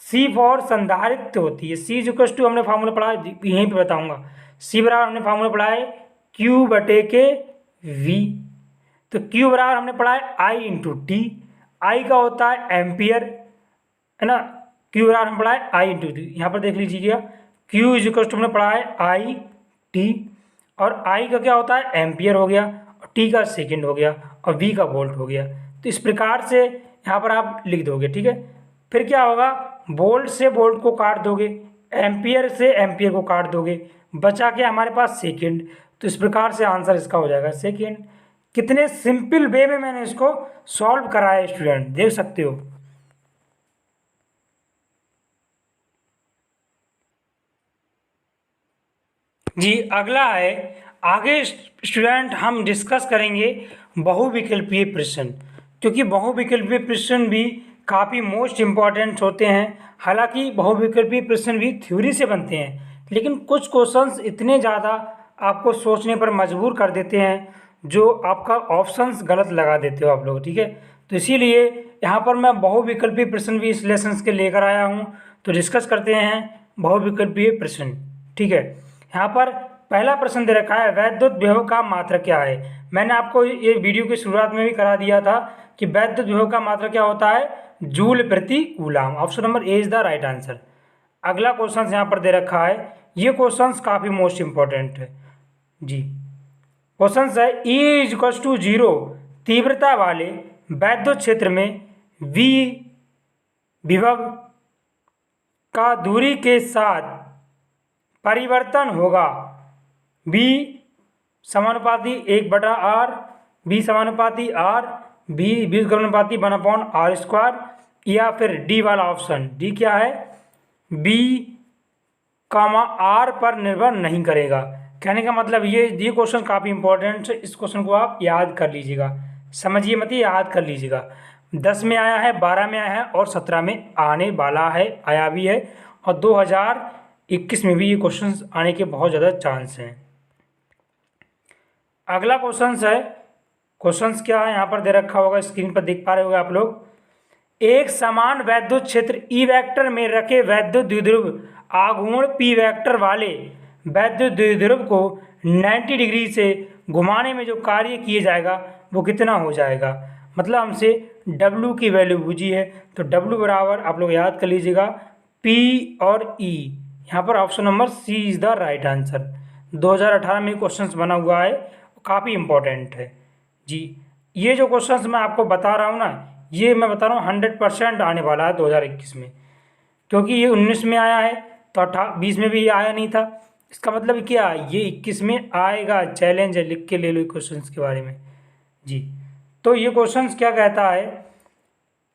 C फॉर संधारित्र होती है, C इज इक्वल टू हमने फार्मूला पढ़ा है, यहीं पे बताऊंगा। C बराबर हमने फार्मूला पढ़ा है Q बटे के V, तो Q बराबर हमने पढ़ा है I इंटू टी, I का होता है एम्पियर, है ना। Q बराबर हमने पढ़ा है I इंटू टी, यहाँ पर देख लीजिएगा Q इज इक्वल टू हमने पढ़ा है I टी, और I का क्या होता है एम्पियर हो गया, और T का सेकेंड हो गया, और V का वोल्ट हो गया। तो इस प्रकार से यहाँ पर आप लिख दोगे। ठीक है। फिर क्या होगा, वोल्ट से वोल्ट को काट दोगे, एम्पियर से एम्पियर को काट दोगे, बचा के हमारे पास सेकंड। तो इस प्रकार से आंसर इसका हो जाएगा सेकंड। कितने सिंपल वे में मैंने इसको सॉल्व कराया स्टूडेंट, देख सकते हो। जी अगला है, आगे स्टूडेंट हम डिस्कस करेंगे बहुविकल्पीय प्रश्न। क्योंकि बहुविकल्पीय प्रश्न भी काफ़ी मोस्ट इम्पॉर्टेंट होते हैं। हालांकि बहुविकल्पीय प्रश्न भी थ्योरी से बनते हैं, लेकिन कुछ क्वेश्चंस इतने ज़्यादा आपको सोचने पर मजबूर कर देते हैं जो आपका ऑप्शंस गलत लगा देते हो आप लोग, ठीक है। तो इसीलिए यहाँ पर मैं बहुविकल्पीय प्रश्न भी इस लेसन के लेकर आया हूँ। तो डिस्कस करते हैं बहुविकल्पीय प्रश्न, ठीक है। यहाँ पर पहला प्रश्न दे रखा है, वैद्युत विभव का मात्रक क्या है। मैंने आपको ये वीडियो की शुरुआत में भी करा दिया था कि वैद्युत विभव का मात्रक क्या होता है, जूल प्रति coulomb. Option number A is the right answer. अगला क्वेश्चन यहाँ पर दे रखा है, ये क्वेश्चन काफ़ी मोस्ट इंपॉर्टेंट है जी। क्वेश्चन है, E इक्वल्स टू 0 तीव्रता वाले वैद्युत क्षेत्र में V विभव का दूरी के साथ परिवर्तन होगा। B समानुपाती 1/r, B समानुपाती r, B समानुपाती 1/r², या फिर डी वाला ऑप्शन। डी क्या है, B, r पर निर्भर नहीं करेगा। कहने का मतलब ये क्वेश्चन काफ़ी इंपॉर्टेंट है। इस क्वेश्चन को आप याद कर लीजिएगा, समझिए मत, याद कर लीजिएगा। 10 में आया है, 12 में आया है और 17 में आने वाला है, आया भी है, और 2021 में भी ये क्वेश्चन आने के बहुत ज़्यादा चांस हैं। अगला क्वेश्चन है, क्वेश्चन क्या है यहाँ पर दे रखा होगा, स्क्रीन पर देख पा रहे होंगे आप लोग। एक समान वैद्युत क्षेत्र ई वेक्टर में रखे वैद्युत द्विध्रुव आघूर्ण पी वेक्टर वाले वैद्युत द्विध्रुव को 90 डिग्री से घुमाने में जो कार्य किया जाएगा वो कितना हो जाएगा। मतलब हमसे W की वैल्यू पूछी है, तो W बराबर आप लोग याद कर लीजिएगा P और E। यहाँ पर option number C is the right answer. 2018 में क्वेश्चन बना हुआ है, काफ़ी इंपॉर्टेंट है जी। ये जो क्वेश्चन मैं आपको बता रहा हूँ ना, ये मैं बता रहा हूँ 100% आने वाला है 2021 में, क्योंकि ये 19 में आया है तो 20 में भी ये आया नहीं था। इसका मतलब क्या, ये 21 में आएगा। चैलेंज है, लिख के ले लो क्वेश्चन के बारे में जी। तो ये क्वेश्चन क्या कहता है,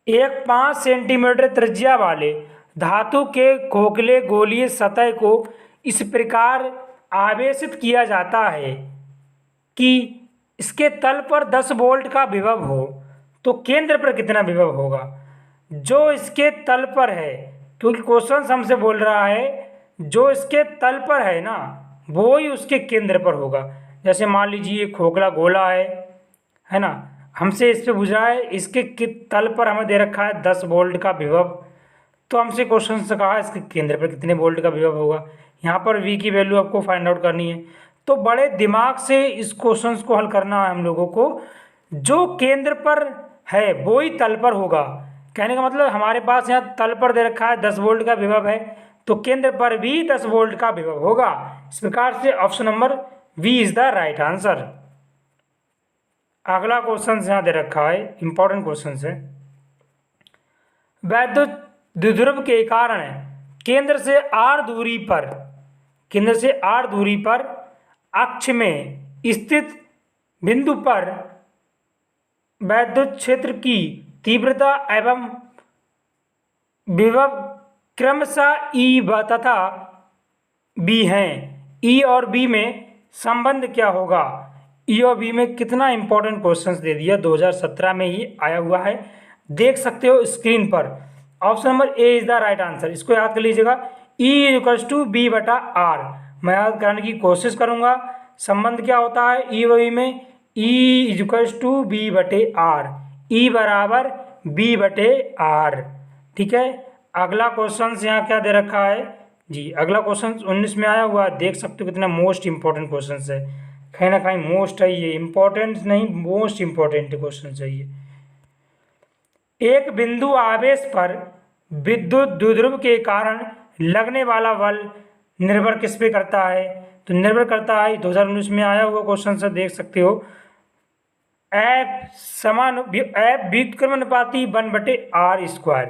एक 5 सेंटीमीटर त्रिज्या वाले धातु के खोखले गोलीय सतह को इस प्रकार आवेशित किया जाता है कि इसके तल पर 10 वोल्ट का विभव हो, तो केंद्र पर कितना विभव होगा। जो इसके तल पर है, क्योंकि क्वेश्चन हमसे बोल रहा है जो इसके तल पर है ना, वो ही उसके केंद्र पर होगा। जैसे मान लीजिए खोखला गोला है ना, हमसे इस पे पूछ रहा है इसके तल पर हमें दे रखा है 10 वोल्ट का विभव, तो हमसे क्वेश्चन से कहा इसके केंद्र पर कितने वोल्ट का विभव होगा। यहाँ पर V की वैल्यू आपको फाइंड आउट करनी है। तो बड़े दिमाग से इस क्वेश्चन को हल करना है हम लोगों को। जो केंद्र पर है वो ही तल पर होगा। कहने का मतलब हमारे पास यहाँ तल पर दे रखा है 10 वोल्ट का विभव है, तो केंद्र पर भी 10 वोल्ट का विभव होगा। इस प्रकार से option number V is the right answer. अगला क्वेश्चन यहाँ दे रखा है, इंपॉर्टेंट क्वेश्चन है। वैद्युत द्विध्रुव के कारण केंद्र से r दूरी पर अक्ष में स्थित बिंदु पर वैद्युत क्षेत्र की तीव्रता एवं विभव क्रमशः E तथा B हैं। E और B में संबंध क्या होगा। E और B में कितना इंपॉर्टेंट क्वेश्चंस दे दिया, 2017 में ही आया हुआ है, देख सकते हो स्क्रीन पर। Option number A is the right answer. इसको याद कर लीजिएगा, E इक्वल्स टू B/R। मैं याद कराने की कोशिश करूंगा। संबंध क्या होता है E और B में, E equals to B/R, E बराबर B/R, ठीक है। अगला क्वेश्चन यहाँ क्या दे रखा है जी, अगला क्वेश्चन 19 में आया हुआ है, देख सकते हो कितना मोस्ट इंपॉर्टेंट क्वेश्चन है। कहीं ना कहीं मोस्ट है ये, इंपॉर्टेंट नहीं मोस्ट इंपॉर्टेंट क्वेश्चन है ये। एक बिंदु आवेश पर विद्युत द्विध्रुव के कारण लगने वाला बल निर्भर किस पे करता है, तो निर्भर करता है 2019 में आया हुआ क्वेश्चन से, देख सकते हो F व्युत्क्रमानुपाती 1/r²।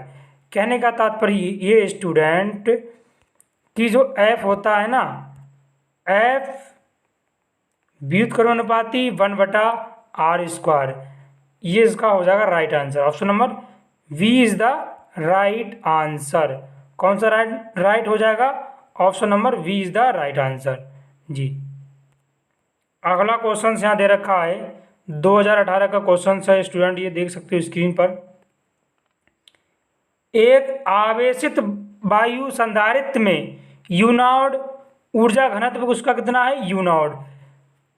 कहने का तात्पर्य ये स्टूडेंट कि जो F होता है ना, F व्युत्क्रमानुपाती 1/r², ये इसका हो जाएगा right answer. Option number V is the right answer. कौन सा राइट हो जाएगा, option number V is the right answer जी। अगला क्वेश्चन यहाँ दे रखा है, 2018 का क्वेश्चन है स्टूडेंट, ये देख सकते हो स्क्रीन पर। एक आवेशित वायु संधारित्र में यू नॉट ऊर्जा घनत्व उसका कितना है, यू नॉट।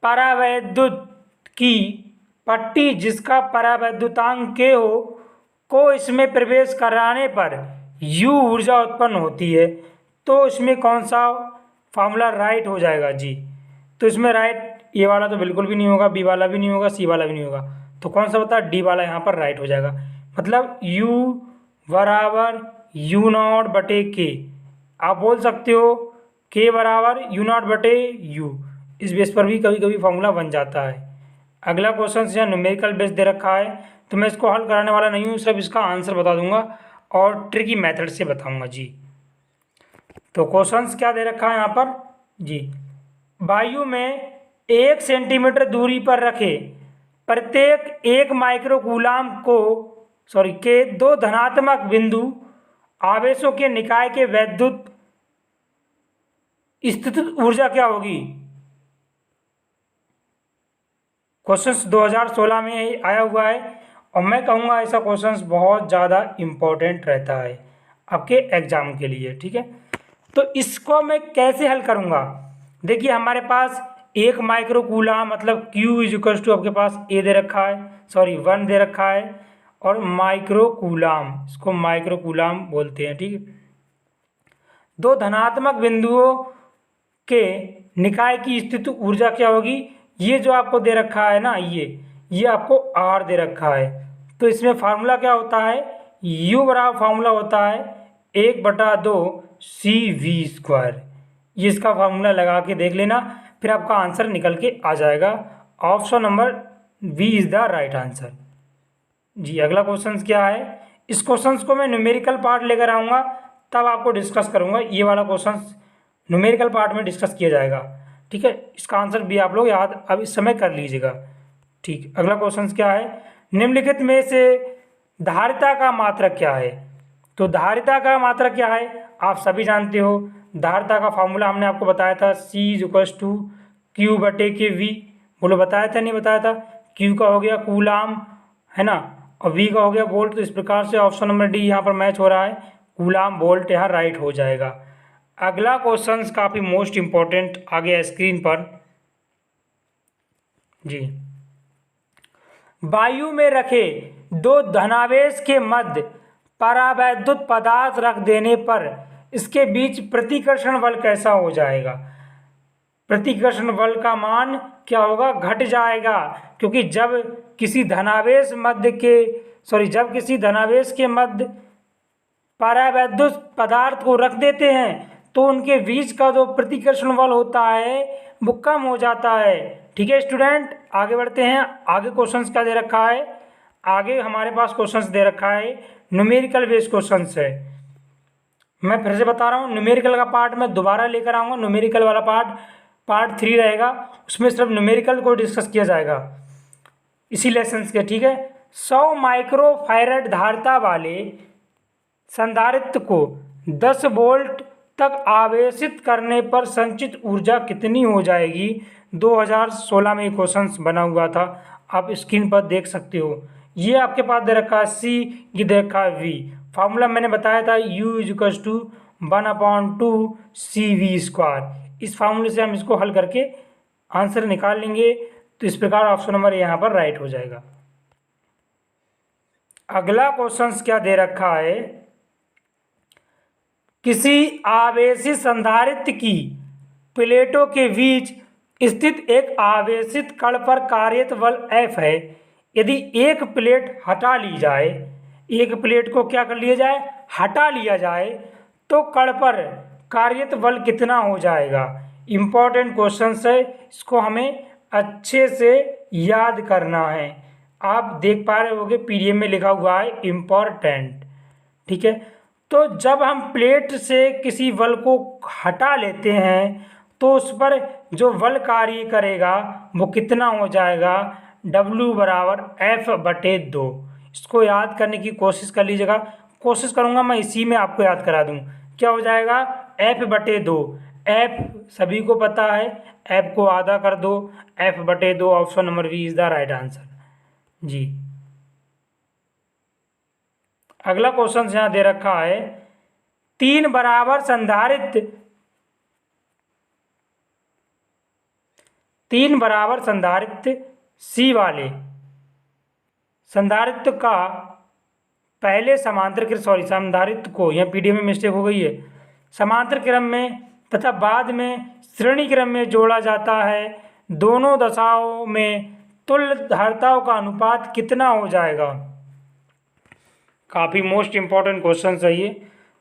परावैद्युत की पट्टी जिसका परावैद्युतांक के हो को इसमें प्रवेश कराने पर यू ऊर्जा उत्पन्न होती है, तो इसमें कौन सा फार्मूला राइट हो जाएगा जी। तो इसमें राइट ए वाला तो बिल्कुल भी नहीं होगा, बी वाला भी नहीं होगा, सी वाला भी नहीं होगा, तो कौन सा होता है, डी वाला यहाँ पर राइट हो जाएगा। मतलब यू बराबर यू नॉट बटे के, आप बोल सकते हो के बराबर यू नॉट बटे यू, इस बेस पर भी कभी कभी फॉर्मूला बन जाता है। अगला क्वेश्चन यहाँ न्यूमेरिकल बेस दे रखा है, तो मैं इसको हल कराने वाला नहीं हूँ, सिर्फ इसका आंसर बता दूंगा और ट्रिकी मेथड से बताऊंगा जी। तो क्वेश्चंस क्या दे रखा है यहाँ पर जी, वायु में 1 सेंटीमीटर दूरी पर रखे प्रत्येक 1 माइक्रोकूलाम के 2 धनात्मक बिंदु आवेशों के निकाय के वैद्युत स्थितिज ऊर्जा क्या होगी। क्वेश्चंस 2016 में आया हुआ है और मैं कहूँगा ऐसा क्वेश्चंस बहुत ज़्यादा इम्पोर्टेंट रहता है आपके एग्जाम के लिए, ठीक है। तो इसको मैं कैसे हल करूँगा, देखिए हमारे पास 1 माइक्रोकूलाम मतलब Q इज इक्वल टू आपके पास ए दे रखा है, 1 दे रखा है, और माइक्रोकूलाम, इसको माइक्रोकूलाम बोलते हैं, ठीक है। 2 धनात्मक बिंदुओं के निकाय की स्थित ऊर्जा क्या होगी, ये जो आपको दे रखा है ना, ये आपको R दे रखा है। तो इसमें फार्मूला क्या होता है, U बराबर फार्मूला होता है 1/2 CV²। ये इसका फार्मूला लगा के देख लेना, फिर आपका आंसर निकल के आ जाएगा। Option number B is the right answer जी। अगला क्वेश्चन क्या है, इस क्वेश्चन को मैं न्यूमेरिकल पार्ट लेकर आऊँगा तब आपको डिस्कस करूँगा, ये वाला क्वेश्चन न्यूमेरिकल पार्ट में डिस्कस किया जाएगा, ठीक है। इसका आंसर भी आप लोग याद अब इस समय कर लीजिएगा, ठीक। अगला क्वेश्चन क्या है, निम्नलिखित में से धारिता का मात्रक क्या है। तो धारिता का मात्रक क्या है, आप सभी जानते हो, धारिता का फॉर्मूला हमने आपको बताया था C=Q/kV, बोलो बताया था नहीं बताया था। Q का हो गया कूलाम, है ना, और V का हो गया वोल्ट। तो इस प्रकार से ऑप्शन नंबर डी यहाँ पर मैच हो रहा है, कूलाम वोल्ट यहाँ राइट हो जाएगा। अगला क्वेश्चन काफ़ी मोस्ट इम्पोर्टेंट आ गया स्क्रीन पर जी। वायु में रखे 2 धनावेश के मध्य परावैद्युत पदार्थ रख देने पर इसके बीच प्रतिकर्षण बल कैसा हो जाएगा। प्रतिकर्षण बल का मान क्या होगा, घट जाएगा, क्योंकि जब किसी धनावेश के मध्य परावैद्युत पदार्थ को रख देते हैं तो उनके बीच का जो प्रतिकर्षण बल होता है वो कम हो जाता है, ठीक है स्टूडेंट। आगे बढ़ते हैं, आगे क्वेश्चंस क्या दे रखा है, आगे हमारे पास क्वेश्चंस दे रखा है न्यूमेरिकल बेस्ड क्वेश्चंस है। मैं फिर से बता रहा हूँ, न्यूमेरिकल का पार्ट मैं दोबारा लेकर आऊँगा, न्यूमेरिकल वाला पार्ट 3 रहेगा, उसमें सिर्फ न्यूमेरिकल को डिस्कस किया जाएगा इसी लेसन के, ठीक है। 100 माइक्रोफैरड धारिता वाले संधारित्र को 10 वोल्ट तक आवेशित करने पर संचित ऊर्जा कितनी हो जाएगी। 2016 में क्वेश्चन बना हुआ था, आप स्क्रीन पर देख सकते हो। ये आपके पास दे रखा है C, ये दे रखा है V। फार्मूला मैंने बताया था U=1/2 CV²। इस फार्मूले से हम इसको हल करके आंसर निकाल लेंगे, तो इस प्रकार ऑप्शन नंबर यहाँ पर राइट हो जाएगा। अगला क्वेश्चन क्या दे रखा है, किसी आवेशित संधारित्र की प्लेटों के बीच स्थित एक आवेशित कण पर कार्यरत बल F है। यदि एक प्लेट हटा ली जाए, एक प्लेट को क्या कर लिया जाए, हटा लिया जाए, तो कण पर कार्यरत बल कितना हो जाएगा। इम्पॉर्टेंट क्वेश्चन है, इसको हमें अच्छे से याद करना है। आप देख पा रहे होंगे PDF में लिखा हुआ है इम्पॉर्टेंट, ठीक है। तो जब हम प्लेट से किसी बल को हटा लेते हैं तो उस पर जो बल कार्य करेगा वो कितना हो जाएगा, W=F/2। इसको याद करने की कोशिश कर लीजिएगा, कोशिश करूँगा मैं इसी में आपको याद करा दूँ। क्या हो जाएगा, F/2। F सभी को पता है, एफ को आधा कर दो, F/2, option number B is the right answer जी। अगला क्वेश्चन यहाँ दे रखा है, तीन बराबर संधारित्र सी वाले संधारित्र का पहले संधारित्र को, यहाँ पीडीएफ में मिस्टेक हो गई है, समांतर क्रम में तथा बाद में श्रेणी क्रम में जोड़ा जाता है। दोनों दशाओं में तुल्य धारिताओं का अनुपात कितना हो जाएगा? काफ़ी मोस्ट इम्पॉर्टेंट क्वेश्चन है ये।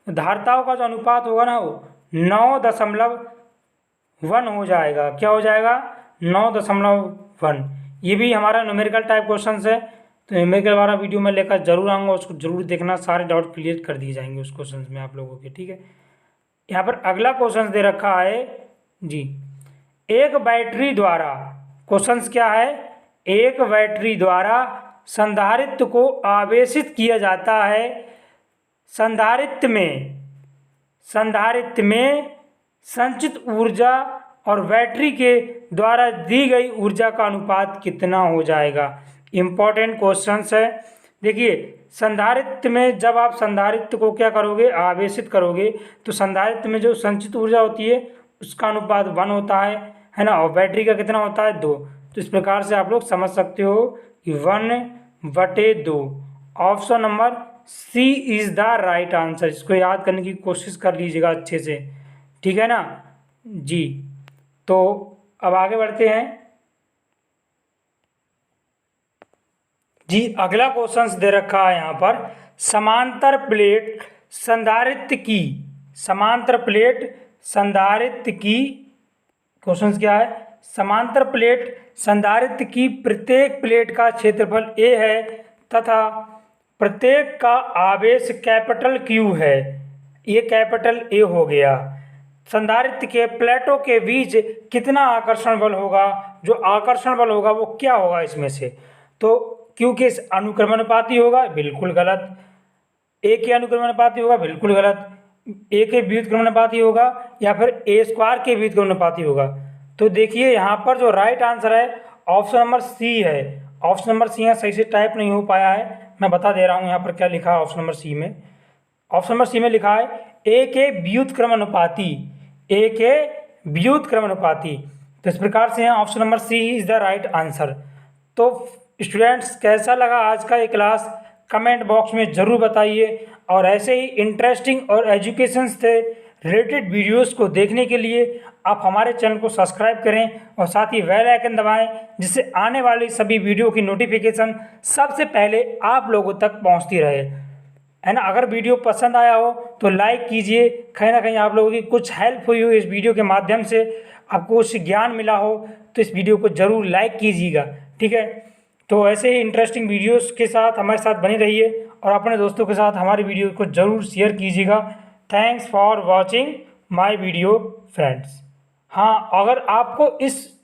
धारिताओं का जो अनुपात होगा ना, वो 9.1 हो जाएगा। क्या हो जाएगा? 9.1। ये भी हमारा न्यूमेरिकल टाइप क्वेश्चन है, तो न्यूमेरिकल वाला वीडियो में लेकर जरूर आऊँगा, उसको जरूर देखना, सारे डाउट क्लियर कर दिए जाएंगे उस क्वेश्चन में आप लोगों के। ठीक है, यहाँ पर अगला क्वेश्चन दे रखा है जी, एक बैटरी द्वारा, क्वेश्चन क्या है, एक बैटरी द्वारा संधारित्र को आवेशित किया जाता है। संधारित्र में संचित ऊर्जा और बैटरी के द्वारा दी गई ऊर्जा का अनुपात कितना हो जाएगा? इम्पॉर्टेंट क्वेश्चन है। देखिए, संधारित्र में जब आप संधारित्र को क्या करोगे, आवेशित करोगे, तो संधारित्र में जो संचित ऊर्जा होती है उसका अनुपात 1 होता है ना, और बैटरी का कितना होता है? 2। तो इस प्रकार से आप लोग समझ सकते हो कि 1/2। Option number C is the right answer. इसको याद करने की कोशिश कर लीजिएगा अच्छे से, ठीक है ना जी। तो अब आगे बढ़ते हैं जी। अगला क्वेश्चन दे रखा है यहाँ पर, समांतर प्लेट संधारित्र की क्वेश्चन क्या है, समांतर प्लेट संधारित्र की प्रत्येक प्लेट का क्षेत्रफल A है तथा प्रत्येक का आवेश कैपिटल Q है। ये कैपिटल A हो गया। संधारित्र के प्लेटों के बीच कितना आकर्षण बल होगा? जो आकर्षण बल होगा वो क्या होगा इसमें से? तो क्योंकि अनुक्रमानुपाती होगा, बिल्कुल गलत। ए के अनुक्रमानुपाती होगा, बिल्कुल गलत। ए के व्युत्क्रमानुपाती होगा या फिर A² के व्युत्क्रमानुपाती होगा। तो देखिए यहाँ पर जो राइट आंसर है ऑप्शन नंबर सी है। ऑप्शन नंबर सी यहाँ सही से टाइप नहीं हो पाया है, मैं बता दे रहा हूँ यहाँ पर क्या लिखा है ऑप्शन नंबर सी में। ऑप्शन नंबर सी में लिखा है ए के व्युत्क्रमानुपाती। तो इस प्रकार से यहाँ option number C is the right answer. तो स्टूडेंट्स, कैसा लगा आज का ये क्लास? कमेंट बॉक्स में ज़रूर बताइए, और ऐसे ही इंटरेस्टिंग और एजुकेशन से रिलेटेड वीडियोस को देखने के लिए आप हमारे चैनल को सब्सक्राइब करें और साथ ही बेल आइकन दबाएं, जिससे आने वाली सभी वीडियो की नोटिफिकेशन सबसे पहले आप लोगों तक पहुंचती रहे, है ना। अगर वीडियो पसंद आया हो तो लाइक कीजिए, कहीं ना कहीं आप लोगों की कुछ हेल्प हुई हो इस वीडियो के माध्यम से, आपको कुछ ज्ञान मिला हो, तो इस वीडियो को ज़रूर लाइक कीजिएगा, ठीक है। तो ऐसे ही इंटरेस्टिंग वीडियोस के साथ हमारे साथ बने रहिए और अपने दोस्तों के साथ हमारी वीडियो को ज़रूर शेयर कीजिएगा। Thanks for watching my video friends. हाँ, अगर आपको इस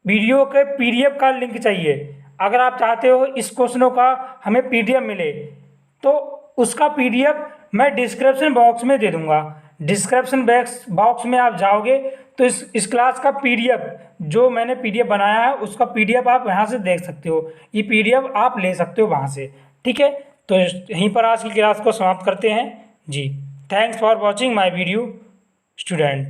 वीडियो के पीडीएफ का लिंक चाहिए, अगर आप चाहते हो इस क्वेश्चनों का हमें पीडीएफ मिले, तो उसका पीडीएफ मैं डिस्क्रिप्शन बॉक्स में दे दूंगा। डिस्क्रिप्शन बॉक्स में आप जाओगे तो इस क्लास का पीडीएफ जो मैंने पीडीएफ बनाया है उसका पीडीएफ आप यहाँ से देख सकते हो। ये पीडीएफ आप ले सकते हो वहाँ से, ठीक है। तो यहीं पर आज की क्लास को समाप्त करते हैं जी। Thanks for watching my video student.